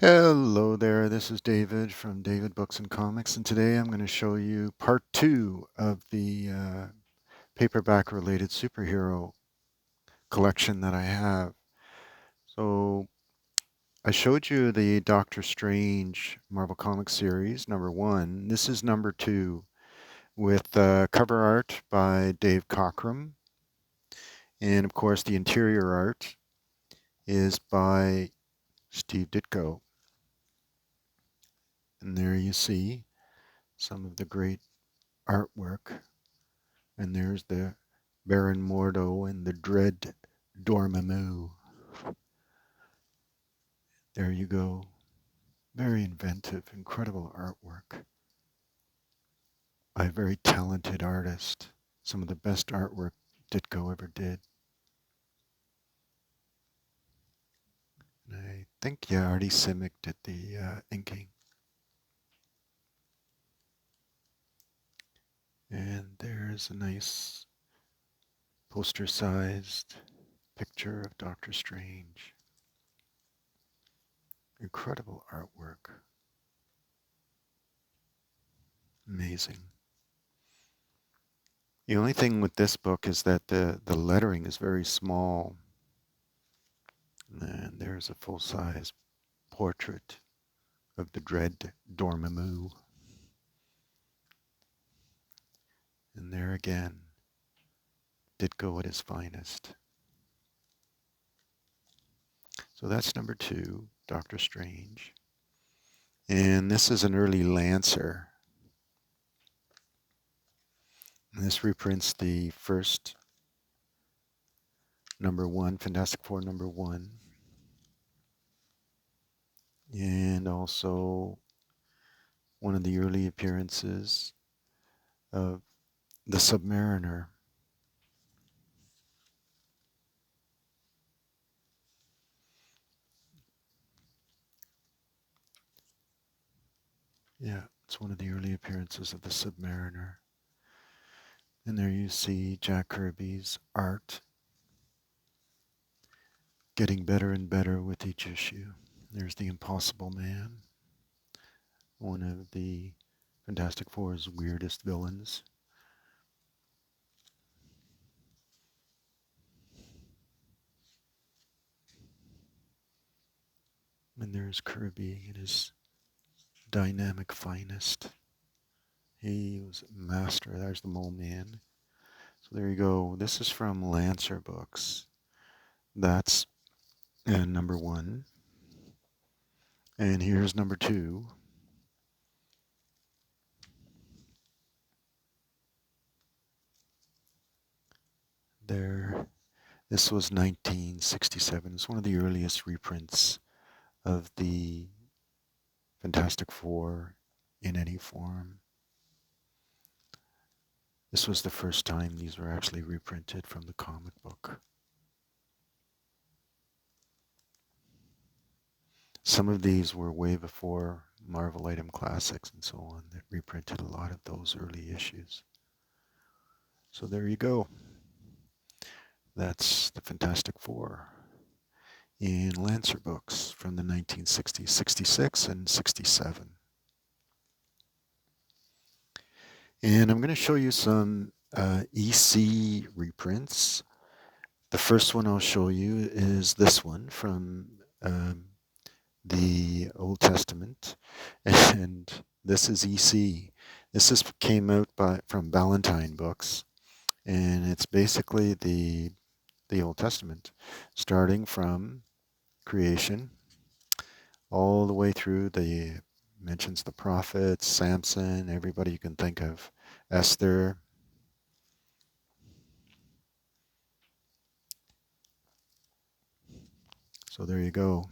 Hello there, this is David from David Books and Comics, and today I'm going to show you part two of the paperback related superhero collection that I have. So I showed you the Doctor Strange Marvel Comics series, number one. This is number two with cover art by Dave Cockrum, and of course the interior art is by Steve Ditko. And there you see some of the great artwork. And there's the Baron Mordo and the Dread Dormammu. There you go. Very inventive, incredible artwork by a very talented artist. Some of the best artwork Ditko ever did. And I think, yeah, Artie Simic did the inking. And there's a nice poster-sized picture of Doctor Strange. Incredible artwork. Amazing. The only thing with this book is that the lettering is very small. And there's a full-size portrait of the Dread Dormammu. And there again, Ditko at his finest. So that's number two, Doctor Strange. And this is an early Lancer. And this reprints the first number one, Fantastic Four number one. And also one of the early appearances of the Submariner. Yeah, it's one of the early appearances of the Submariner. And there you see Jack Kirby's art getting better and better with each issue. There's the Impossible Man, one of the Fantastic Four's weirdest villains. And there's Kirby in his dynamic finest. He was a master. There's the Mole Man. So there you go. This is from Lancer Books. That's number one. And here's number two. There. This was 1967. It's one of the earliest reprints of the Fantastic Four in any form. This was the first time these were actually reprinted from the comic book. Some of these were way before Marvel Item Classics and so on that reprinted a lot of those early issues. So there you go. That's the Fantastic Four in Lancer books from the 1960s, 66 and 67. And I'm going to show you some EC reprints. The first one I'll show you is this one from the Old Testament, and this is EC. This came out from Ballantine Books, and it's basically the Old Testament, starting from creation all the way through. The mentions the prophets, Samson, everybody you can think of, Esther. So there you go.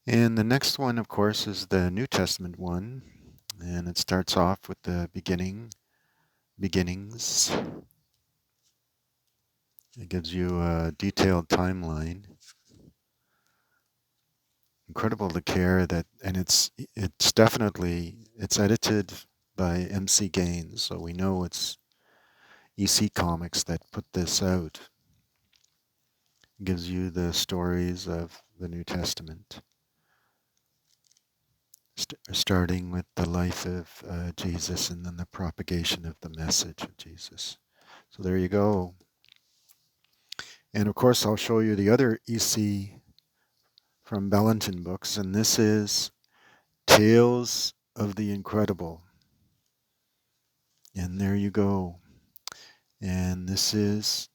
And the next one, of course, is the New Testament one, and it starts off with the beginnings. It gives you a detailed timeline. Incredible the care that, and it's definitely, it's edited by MC Gaines, so we know it's EC Comics that put this out. It gives you the stories of the New Testament, starting with the life of Jesus and then the propagation of the message of Jesus. So there you go. And of course, I'll show you the other EC from Bellington Books, and this is Tales of the Incredible. And there you go. And this is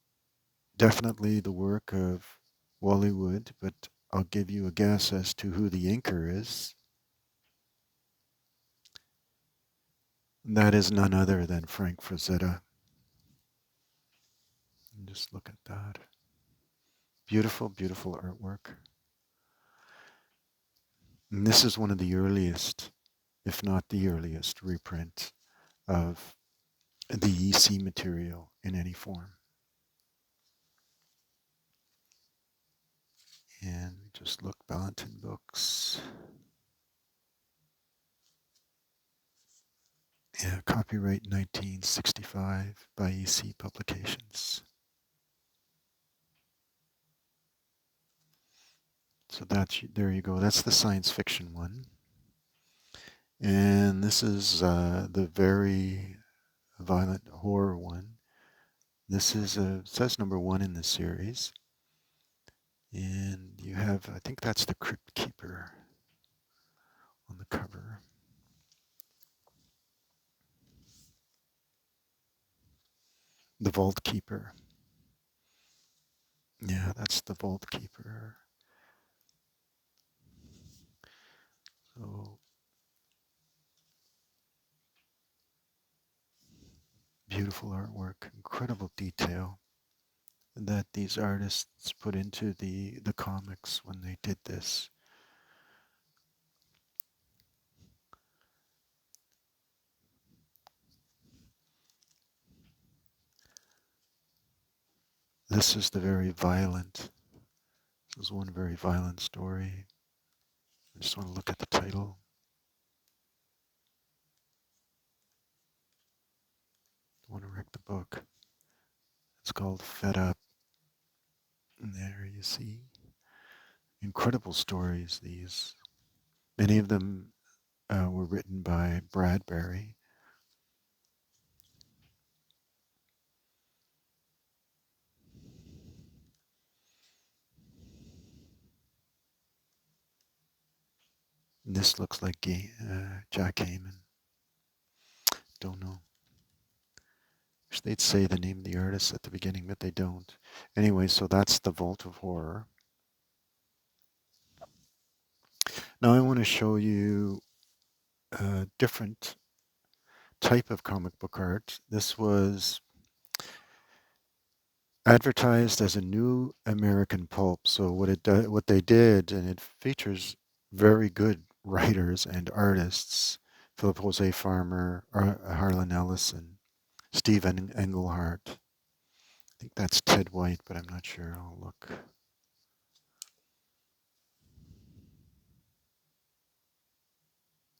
definitely the work of Wally Wood, but I'll give you a guess as to who the inker is. And that is none other than Frank Frazetta. And just look at that. Beautiful, beautiful artwork. And this is one of the earliest, if not the earliest, reprint of the EC material in any form. And just look, Ballantine Books. Yeah, copyright 1965 by EC Publications. So that's, there you go. That's the science fiction one. And this is the very violent horror one. This is it says #1 in the series. And you have, I think that's the Crypt Keeper on the cover. The Vault Keeper. Yeah, that's the Vault Keeper. So beautiful artwork, incredible detail that these artists put into the comics when they did this. This is the very violent, this is one very violent story. I just want to look at the title. I want to wreck the book. It's called Fed Up. And there you see. Incredible stories, these. Many of them were written by Bradbury. And this looks like Jack Heyman. Don't know. Wish they'd say the name of the artist at the beginning, but they don't. Anyway, so that's the Vault of Horror. Now I want to show you a different type of comic book art. This was advertised as a new American pulp. So what they did, and it features very good writers and artists: Philip Jose Farmer, Harlan Ellison, Stephen Englehart. I think that's Ted White, but I'm not sure. I'll look.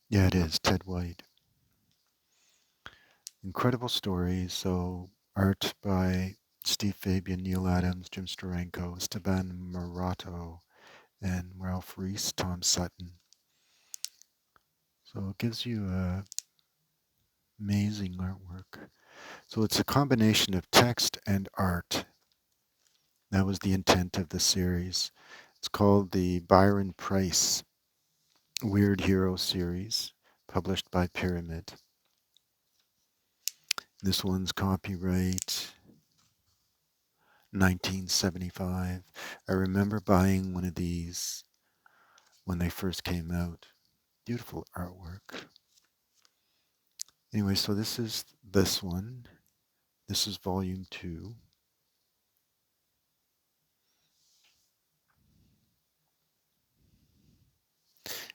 Yeah, it is Ted White. Incredible stories. So art by Steve Fabian, Neil Adams, Jim Steranko, Esteban Morato, and Ralph Reese, Tom Sutton. So it gives you amazing artwork. So it's a combination of text and art. That was the intent of the series. It's called the Byron Price Weird Hero series, published by Pyramid. This one's copyright 1975. I remember buying one of these when they first came out. Beautiful artwork. Anyway, so this is this one. This is volume 2.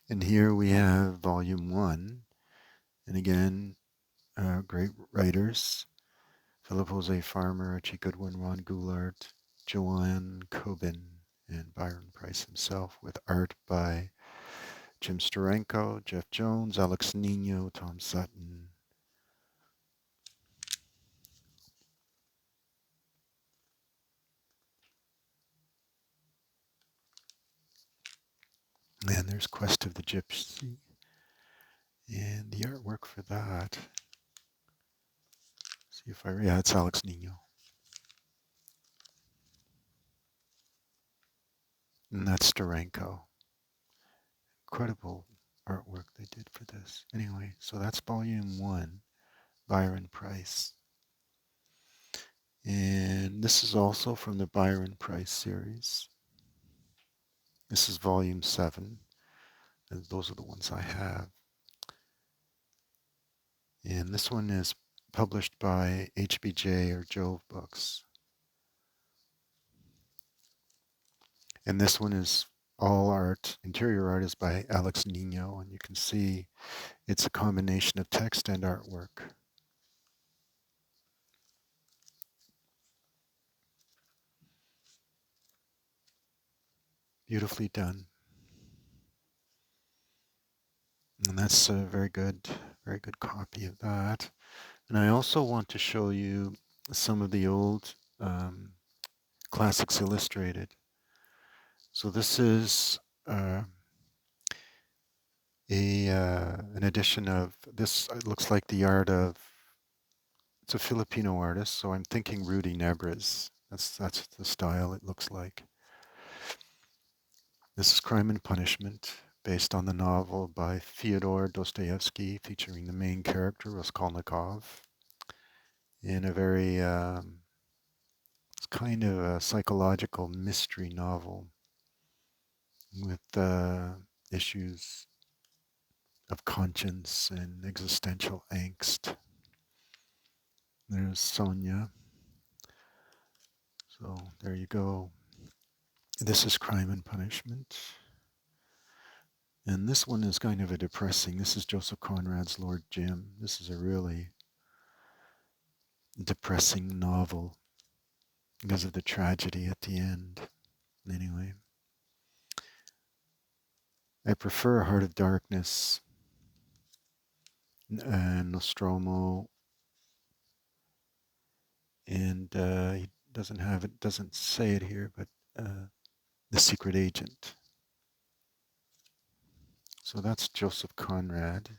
And here we have volume 1. And again, great writers: Philip Jose Farmer, Archie Goodwin, Ron Goulart, Joanne Coben, and Byron Price himself, with art by Jim Steranko, Jeff Jones, Alex Nino, Tom Sutton. And there's Quest of the Gypsy. And the artwork for that, see if yeah, it's Alex Nino. And that's Steranko. Incredible artwork they did for this. Anyway, so that's volume 1, Byron Price. And this is also from the Byron Price series. This is volume 7. And those are the ones I have. And this one is published by HBJ or Jove Books. And this one is all art, interior art is by Alex Nino. And you can see it's a combination of text and artwork. Beautifully done. And that's a very good copy of that. And I also want to show you some of the old Classics Illustrated. So this is an edition of this. It looks like the art of, it's a Filipino artist, so I'm thinking Rudy Nebres. That's the style it looks like. This is Crime and Punishment, based on the novel by Fyodor Dostoevsky, featuring the main character, Raskolnikov, in a very, it's kind of a psychological mystery novel with issues of conscience and existential angst. There's Sonia. So there you go. This is Crime and Punishment. And this one is kind of a depressing. This is Joseph Conrad's Lord Jim. This is a really depressing novel because of the tragedy at the end. Anyway, I prefer Heart of Darkness and Nostromo. And he doesn't say it here, but The Secret Agent. So that's Joseph Conrad.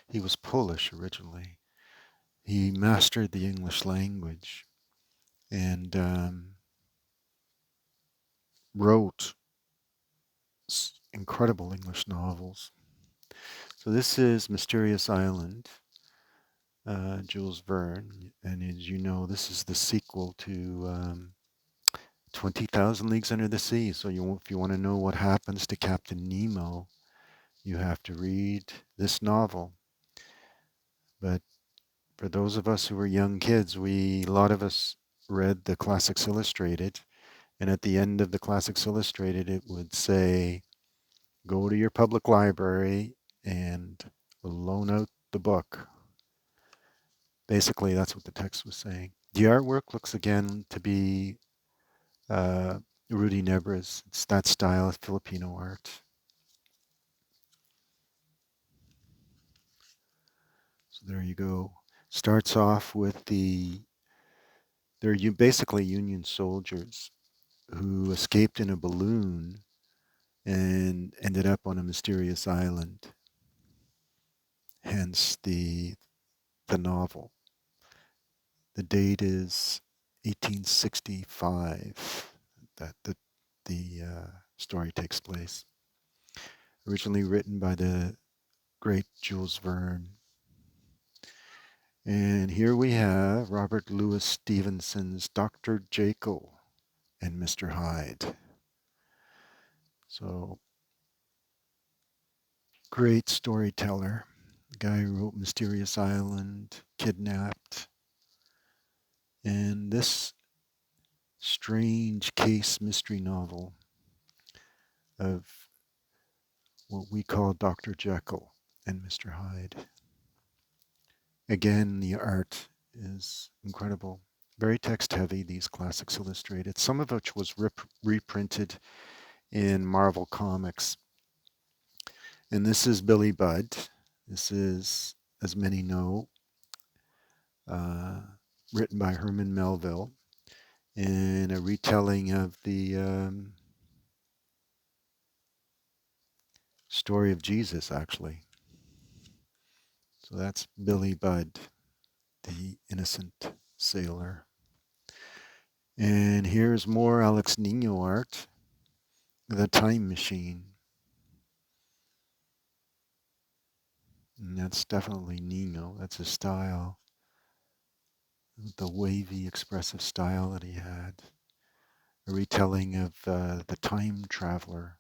He was Polish originally. He mastered the English language and wrote incredible English novels. So this is Mysterious Island, Jules Verne, and as you know, this is the sequel to 20,000 Leagues Under the Sea. So if you want to know what happens to Captain Nemo, you have to read this novel. But for those of us who were young kids, a lot of us read the Classics Illustrated, and at the end of the Classics Illustrated, it would say, go to your public library and loan out the book. Basically, that's what the text was saying. The artwork looks again to be Rudy Nebres. It's that style of Filipino art. So there you go. Starts off with they're basically Union soldiers who escaped in a balloon and ended up on a mysterious island. Hence the novel. The date is 1865 that the story takes place. Originally written by the great Jules Verne. And here we have Robert Louis Stevenson's Dr. Jekyll and Mr. Hyde. So, great storyteller. The guy who wrote Mysterious Island, Kidnapped, and this strange case mystery novel of what we call Dr. Jekyll and Mr. Hyde. Again, the art is incredible. Very text heavy, these Classics Illustrated, some of which was reprinted in Marvel Comics. And this is Billy Budd. This is, as many know, written by Herman Melville in a retelling of the story of Jesus, actually. So that's Billy Budd, the innocent sailor. And here's more Alex Nino art, The Time Machine. And that's definitely Nino. That's his style, the wavy, expressive style that he had. A retelling of The Time Traveler.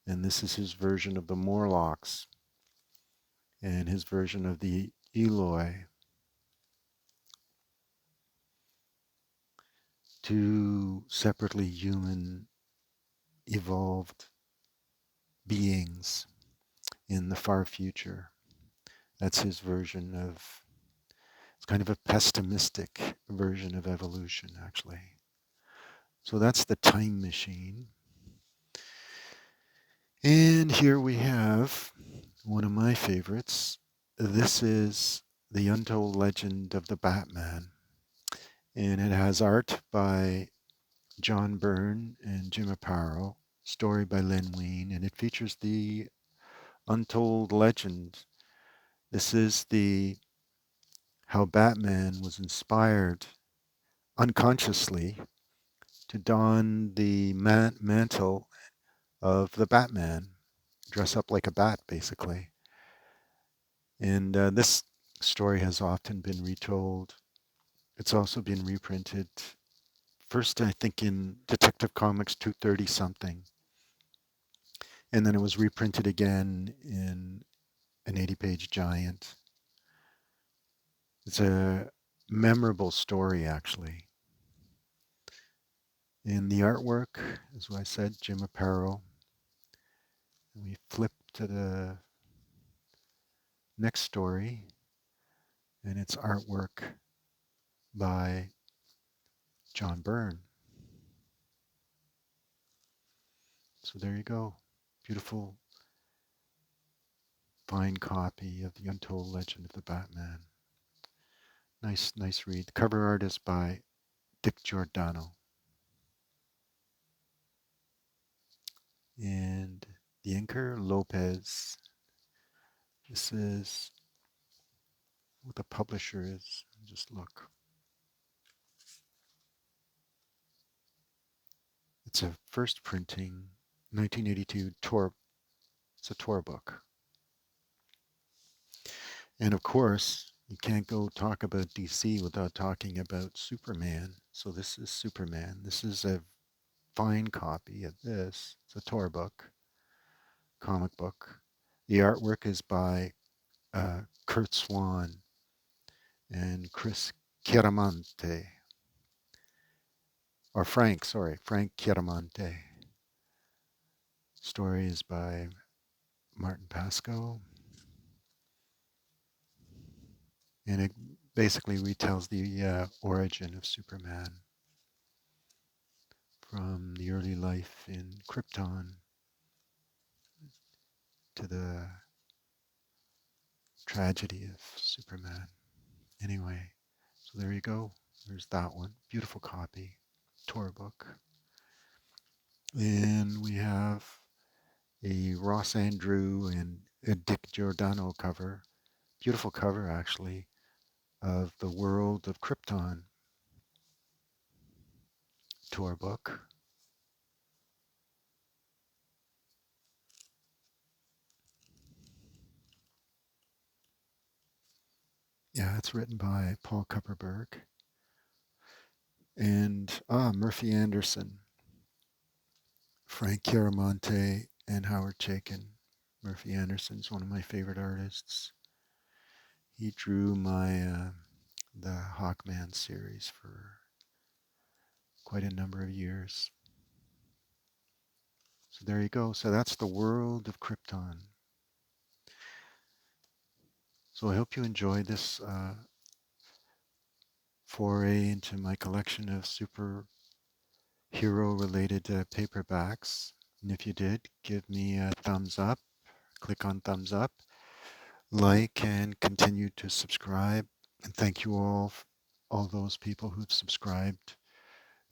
And this is his version of the Morlocks and his version of the Eloi. Two separately human, evolved beings in the far future. That's his version of, it's kind of a pessimistic version of evolution, actually. So that's The Time Machine. And here we have one of my favorites. This is The Untold Legend of the Batman. And it has art by John Byrne and Jim Aparo, story by Len Wein, and it features the untold legend. This is the how Batman was inspired unconsciously to don the mantle of the Batman, dress up like a bat, basically. And this story has often been retold. It's also been reprinted. First, I think, in Detective Comics 230 something. And then it was reprinted again in an 80-page giant. It's a memorable story, actually. In the artwork, as I said, Jim Aparo. We flip to the next story, and it's artwork by John Byrne. So there you go. Beautiful, fine copy of The Untold Legend of the Batman. Nice, nice read. The cover art is by Dick Giordano. And the inker, Lopez. This is what the publisher is. Just look. It's a first printing, 1982 tour. It's a tour book. And of course, you can't go talk about DC without talking about Superman. So this is Superman. This is a fine copy of this. It's a tour book, comic book. The artwork is by Kurt Swan and Chris Chiaramonte. Or Frank, sorry, Frank Chiaramonte. Story is by Martin Pasco. And it basically retells the origin of Superman from the early life in Krypton to the tragedy of Superman. Anyway, so there you go. There's that one. Beautiful copy. Tour book. And we have a Ross Andrew and a Dick Giordano cover. Beautiful cover, actually, of The World of Krypton tour book. Yeah, it's written by Paul Kupperberg and Murphy Anderson, Frank Chiaramonte, and Howard Chaykin. Murphy Anderson's one of my favorite artists. He drew my the Hawkman series for quite a number of years. So there you go. So that's The World of Krypton. So I hope you enjoyed this foray into my collection of superhero-related paperbacks. And if you did, give me a thumbs up. Click on thumbs up, like, and continue to subscribe. And thank you all those people who've subscribed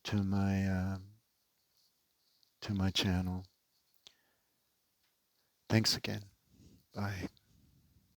to my channel. Thanks again. Bye.